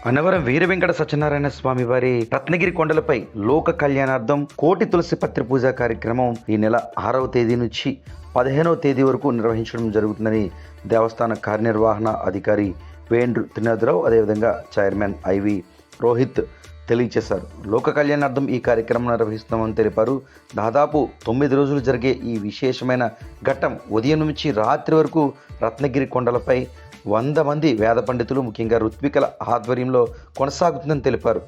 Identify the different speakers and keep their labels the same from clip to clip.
Speaker 1: అన్నవరం వీర వెంకట సత్యనారాయణ స్వామి వారి రత్నగిరి కొండలపై లోక కళ్యాణార్థం కోటి తులసి పత్రి పూజా కార్యక్రమం ఈ నెల 6వ తేదీ నుంచి 15వ తేదీ వరకు నిర్వహించడం జరుగుతుందని దేవస్థాన కార్యనిర్వహణ అధికారి వేండ్రు త్రినాథరావు అదేవిధంగా చైర్మన్ ఐవి రోహిత్ తెలియజేశారు. లోక కళ్యాణార్థం ఈ కార్యక్రమం నిర్వహిస్తామని తెలిపారు. దాదాపు 9 రోజులు జరిగే ఈ విశేషమైన ఘట్టం ఉదయం నుంచి రాత్రి వరకు రత్నగిరి కొండలపై 100 మంది వేద పండితులు ముఖ్యంగా ఋత్వికల ఆధ్వర్యంలో కొనసాగుతుందని తెలిపారు.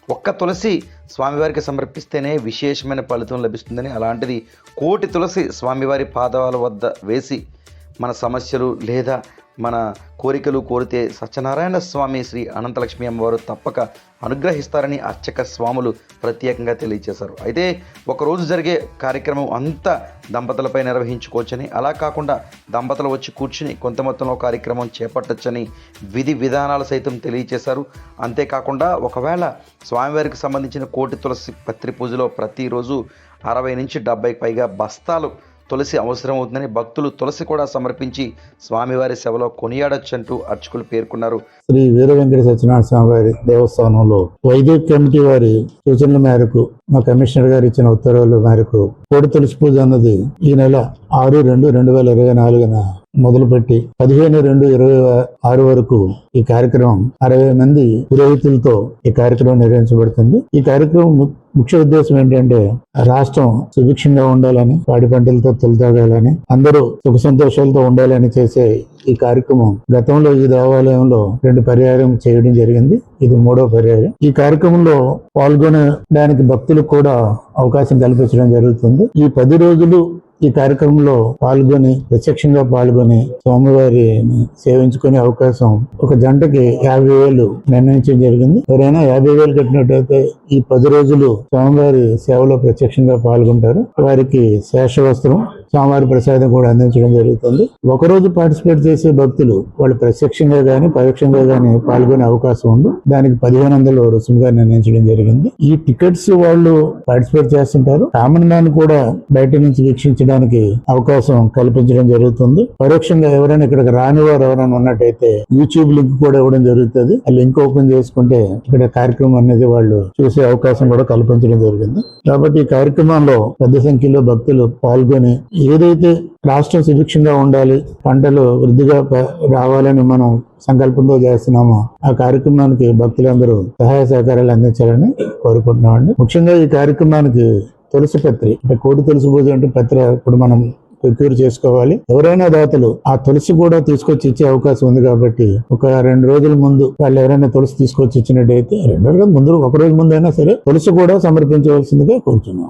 Speaker 1: ఒక్క తులసి స్వామివారికి సమర్పిస్తేనే విశేషమైన ఫలితం లభిస్తుందని, అలాంటిది కోటి తులసి స్వామివారి పాదాల వద్ద వేసి మన సమస్యలు లేదా మన కోరికలు కోరితే సత్యనారాయణ స్వామి శ్రీ అనంతలక్ష్మి అమ్మవారు తప్పక అనుగ్రహిస్తారని అర్చక స్వాములు ప్రత్యేకంగా తెలియజేశారు. అయితే ఒకరోజు జరిగే కార్యక్రమం అంతా దంపతులపై నిర్వహించుకోవచ్చని, అలా కాకుండా దంపతులు వచ్చి కూర్చుని కొంత మొత్తంలో కార్యక్రమం చేపట్టొచ్చని విధి విధానాలు సైతం తెలియజేశారు. అంతేకాకుండా ఒకవేళ స్వామివారికి సంబంధించిన కోటి తులసి పత్రి పూజలో ప్రతిరోజు 60 నుంచి 70కి పైగా బస్తాలు తులసి అవసరం అవుతుందని, భక్తులు తులసి కూడా సమర్పించి స్వామివారి సేవలో కొనియాడొచ్చంటూ అర్చకులు పేర్కొన్నారు.
Speaker 2: శ్రీ వీర వెంకట సత్యనారాయణ స్వామి వారి దేవస్థానంలో వైదిక కమిటీ వారి సూచనల మేరకు మా కమిషనర్ గారు ఇచ్చిన ఉత్తర్వుల మేరకు కోటి తులసి పూజ అన్నది ఈ నెల 6/2/2024 మొదలుపెట్టి 15/2/26 వరకు ఈ కార్యక్రమం 60 మంది పురోహితులతో ఈ కార్యక్రమం నిర్వహించబడుతుంది. ఈ కార్యక్రమం ముఖ్య ఉద్దేశం ఏంటంటే రాష్ట్రం సుభిక్షంగా ఉండాలని, పాడి పంటలతో తొలతగాలని, అందరూ సుఖ సంతోషాలతో ఉండాలని చేసే ఈ కార్యక్రమం గతంలో ఈ దేవాలయంలో 2 పర్యాయం చేయడం జరిగింది. ఇది 3వ పర్యాయం. ఈ కార్యక్రమంలో పాల్గొనడానికి భక్తులకు కూడా అవకాశం కల్పించడం జరుగుతుంది. ఈ 10 రోజులు ఈ కార్యక్రమంలో ప్రత్యక్షంగా పాల్గొని స్వామివారిని సేవించుకునే అవకాశం ఒక జంటకి 50,000 నిర్ణయించడం జరిగింది. ఎవరైనా 50,000 కట్టినట్టయితే ఈ 10 రోజులు స్వామివారి సేవలో ప్రత్యక్షంగా పాల్గొంటారు. వారికి శేషవస్త్రం, స్వామివారి ప్రసాదం కూడా అందించడం జరుగుతుంది. ఒకరోజు పార్టిసిపేట్ చేసే భక్తులు వాళ్ళు ప్రత్యక్షంగా గానీ పరోక్షంగా గానీ పాల్గొనే అవకాశం ఉంది. దానికి 1,500 రుసుముగా నిర్ణయించడం జరిగింది. ఈ టికెట్స్ వాళ్ళు పార్టిసిపేట్ చేస్తుంటారు. కామన్ మ్యాన్ కూడా బయట నుంచి వీక్షించడానికి అవకాశం కల్పించడం జరుగుతుంది. పరోక్షంగా ఎవరైనా ఇక్కడికి రాని వారు ఎవరైనా ఉన్నట్టయితే యూట్యూబ్ లింక్ కూడా ఇవ్వడం జరుగుతుంది. ఆ లింక్ ఓపెన్ చేసుకుంటే ఇక్కడ కార్యక్రమం అనేది వాళ్ళు చూసే అవకాశం కూడా కల్పించడం జరిగింది. కాబట్టి ఈ కార్యక్రమంలో పెద్ద సంఖ్యలో భక్తులు పాల్గొని ఏదైతే రాష్ట్రం సుభిక్షంగా ఉండాలి, పంటలు వృద్ధిగా రావాలని మనం సంకల్పంతో చేస్తున్నామో ఆ కార్యక్రమానికి భక్తులందరూ సహాయ సహకారాలు అందించాలని కోరుకుంటున్నామండి. ముఖ్యంగా ఈ కార్యక్రమానికి తులసి పత్రి అంటే కోటి తులసి పూజ అంటే పత్రి ఇప్పుడు మనం ప్రొక్యూర్ చేసుకోవాలి. ఎవరైనా దాతలు ఆ తులసి కూడా తీసుకొచ్చి ఇచ్చే అవకాశం ఉంది. కాబట్టి ఒక 2 రోజుల ముందు వాళ్ళు ఎవరైనా తులసి తీసుకొచ్చి ఇచ్చినట్టయితే 2 రోజుల ముందు, 1 రోజు ముందు అయినా సరే తులసి కూడా సమర్పించవలసిందిగా కోరుతున్నాం.